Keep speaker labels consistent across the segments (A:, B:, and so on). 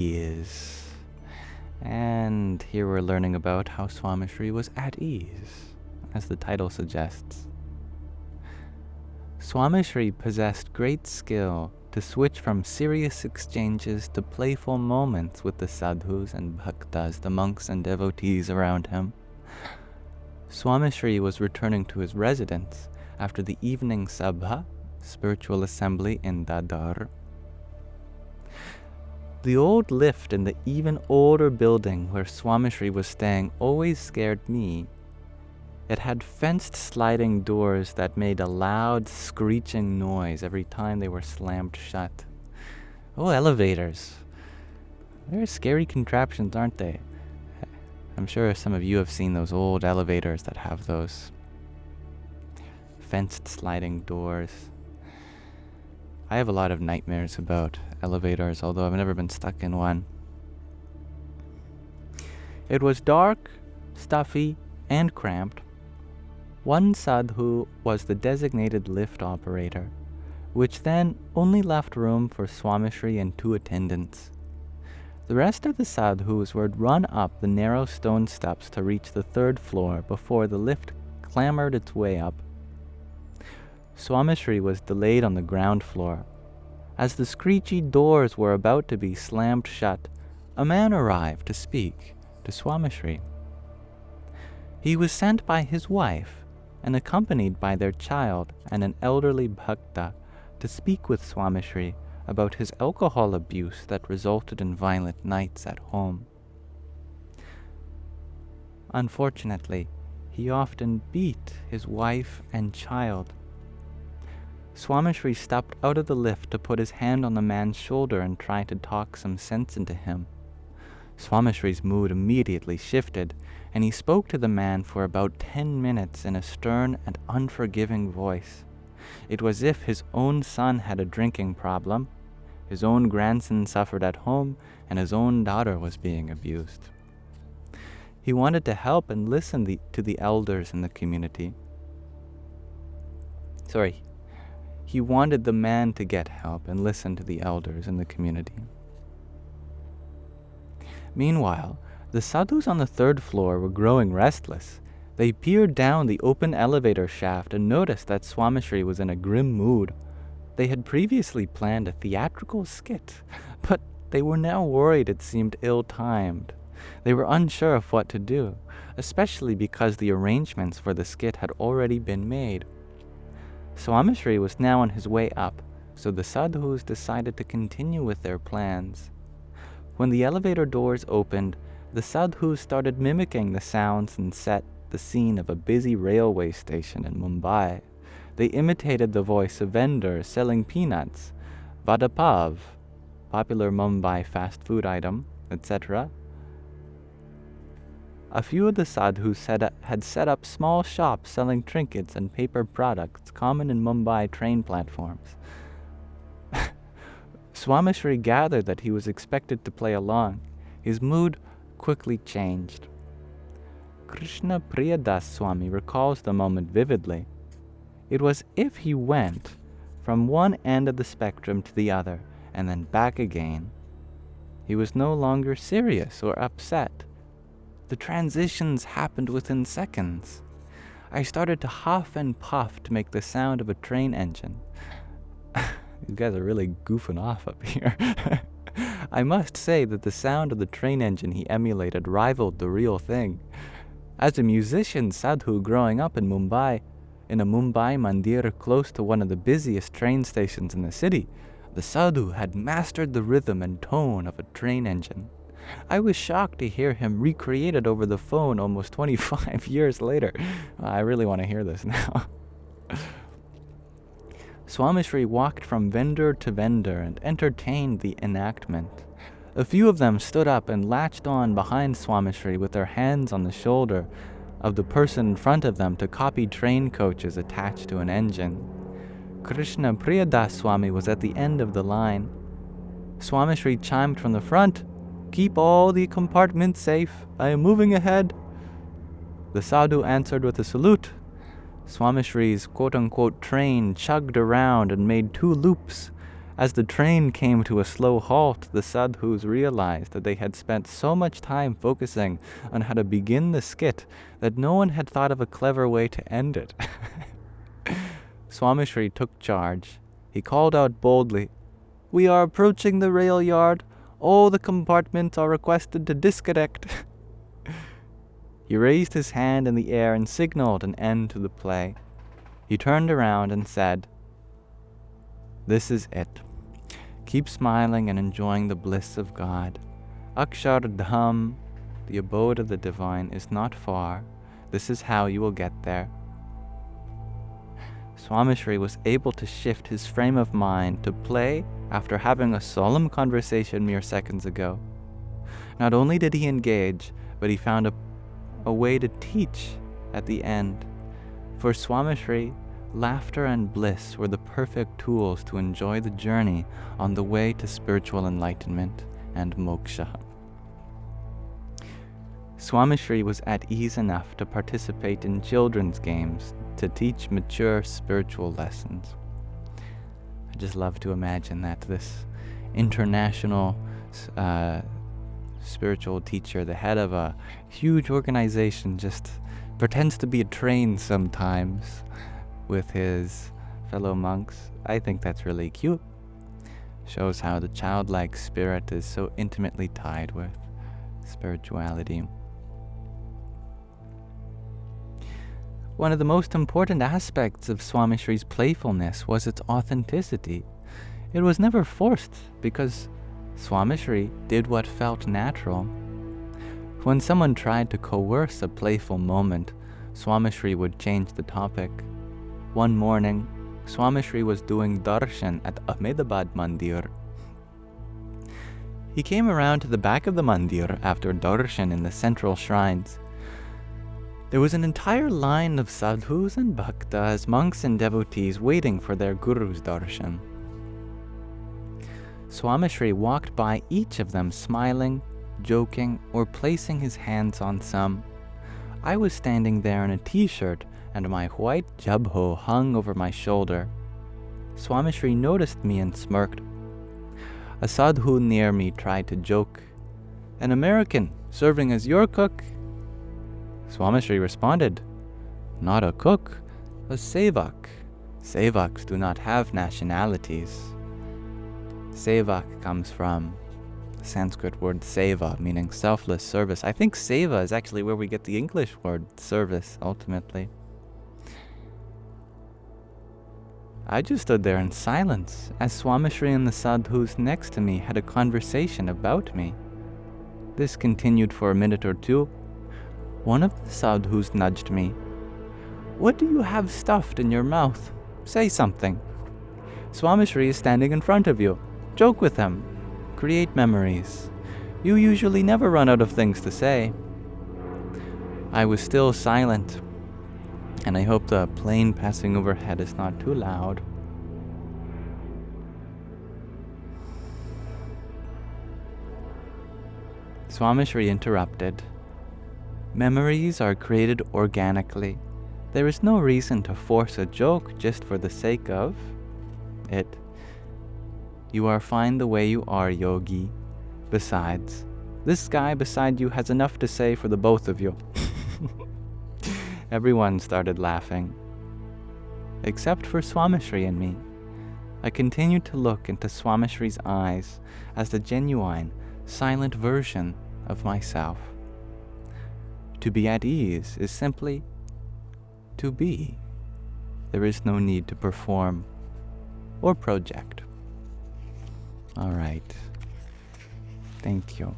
A: ease. And here we're learning about how Swamishri was at ease, as the title suggests. Swamishri possessed great skill to switch from serious exchanges to playful moments with the sadhus and bhaktas, the monks and devotees around him. Swamishri was returning to his residence after the evening sabha, spiritual assembly in Dadar. The old lift in the even older building where Swamishri was staying always scared me. It had fenced sliding doors that made a loud screeching noise every time they were slammed shut. Oh, elevators. They're scary contraptions, aren't they? I'm sure some of you have seen those old elevators that have those fenced sliding doors. I have a lot of nightmares about elevators, although I've never been stuck in one. It was dark, stuffy, and cramped. One sadhu was the designated lift operator, which then only left room for Swamishri and 2 attendants. The rest of the sadhus would run up the narrow stone steps to reach the 3rd floor before the lift clambered its way up. Swamishri was delayed on the ground floor. As the screechy doors were about to be slammed shut, a man arrived to speak to Swamishri. He was sent by his wife and accompanied by their child and an elderly bhakta to speak with Swamishri about his alcohol abuse that resulted in violent nights at home. Unfortunately, he often beat his wife and child. Swamishri stepped out of the lift to put his hand on the man's shoulder and try to talk some sense into him. Swamishri's mood immediately shifted, and he spoke to the man for about 10 minutes in a stern and unforgiving voice. It was as if his own son had a drinking problem, his own grandson suffered at home, and his own daughter was being abused. He wanted to help and listen to the elders in the community. He wanted the man to get help and listen to the elders in the community. Meanwhile, the sadhus on the 3rd floor were growing restless. They peered down the open elevator shaft and noticed that Swamishri was in a grim mood. They had previously planned a theatrical skit, but they were now worried it seemed ill-timed. They were unsure of what to do, especially because the arrangements for the skit had already been made. Swamishri was now on his way up, so the sadhus decided to continue with their plans. When the elevator doors opened, the sadhus started mimicking the sounds and set the scene of a busy railway station in Mumbai. They imitated the voice of vendors selling peanuts, vada pav, popular Mumbai fast food item, etc. A few of the sadhus had set up small shops selling trinkets and paper products common in Mumbai train platforms. Swamishri gathered that he was expected to play along. His mood quickly changed. Krishna Priyadas Swami recalls the moment vividly. It was as if he went from one end of the spectrum to the other and then back again. He was no longer serious or upset. The transitions happened within seconds. I started to huff and puff to make the sound of a train engine. You guys are really goofing off up here. I must say that the sound of the train engine he emulated rivaled the real thing. As a musician sadhu growing up in Mumbai, in a Mumbai mandir close to one of the busiest train stations in the city, the sadhu had mastered the rhythm and tone of a train engine. I was shocked to hear him recreate it over the phone almost 25 years later. I really want to hear this now. Swamishri walked from vendor to vendor and entertained the enactment. A few of them stood up and latched on behind Swamishri with their hands on the shoulder of the person in front of them to copy train coaches attached to an engine. Krishna Priyadas Swami was at the end of the line. Swamishri chimed from the front, "Keep all the compartments safe. I am moving ahead." The sadhu answered with a salute. Swamishri's quote-unquote train chugged around and made 2 loops. As the train came to a slow halt, the sadhus realized that they had spent so much time focusing on how to begin the skit that no one had thought of a clever way to end it. Swamishri took charge. He called out boldly, "We are approaching the rail yard. All the compartments are requested to disconnect." He raised his hand in the air and signaled an end to the play. He turned around and said, "This is it. Keep smiling and enjoying the bliss of God. Akshardham, the abode of the divine, is not far. This is how you will get there." Swamishri was able to shift his frame of mind to play after having a solemn conversation mere seconds ago. Not only did he engage, but he found a way to teach at the end. For Swamishri, laughter and bliss were the perfect tools to enjoy the journey on the way to spiritual enlightenment and moksha. Swamishri was at ease enough to participate in children's games to teach mature spiritual lessons. I just love to imagine that this international spiritual teacher, the head of a huge organization, just pretends to be a train sometimes with his fellow monks. I think that's really cute. Shows how the childlike spirit is so intimately tied with spirituality. One of the most important aspects of Swamishri's playfulness was its authenticity. It was never forced because Swamishri did what felt natural. When someone tried to coerce a playful moment, Swamishri would change the topic. One morning, Swamishri was doing darshan at Ahmedabad Mandir. He came around to the back of the mandir after darshan in the central shrines. There was an entire line of sadhus and bhaktas, monks and devotees waiting for their guru's darshan. Swamishri walked by each of them smiling, joking, or placing his hands on some. I was standing there in a t-shirt and my white jabho hung over my shoulder. Swamishri noticed me and smirked. A sadhu near me tried to joke, "An American serving as your cook?" Swamishri responded, "Not a cook, a sevak. Sevaks do not have nationalities." Sevak comes from the Sanskrit word seva, meaning selfless service. I think seva is actually where we get the English word service, ultimately. I just stood there in silence as Swamishri and the sadhus next to me had a conversation about me. This continued for a minute or two. One of the sadhus nudged me. "What do you have stuffed in your mouth? Say something. Swamishri is standing in front of you. Joke with him. Create memories. You usually never run out of things to say." I was still silent, and I hope the plane passing overhead is not too loud. Swamishri interrupted. "Memories are created organically. There is no reason to force a joke just for the sake of it. You are fine the way you are, Yogi. Besides, this guy beside you has enough to say for the both of you." Everyone started laughing, except for Swamishri and me. I continued to look into Swamishri's eyes as the genuine, silent version of myself. To be at ease is simply to be. There is no need to perform or project. All right. Thank you.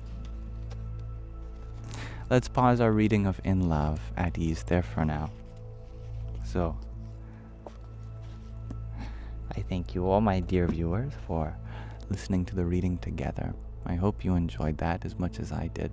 A: Let's pause our reading of In Love at ease there for now. So, I thank you all, my dear viewers, for listening to the reading together. I hope you enjoyed that as much as I did.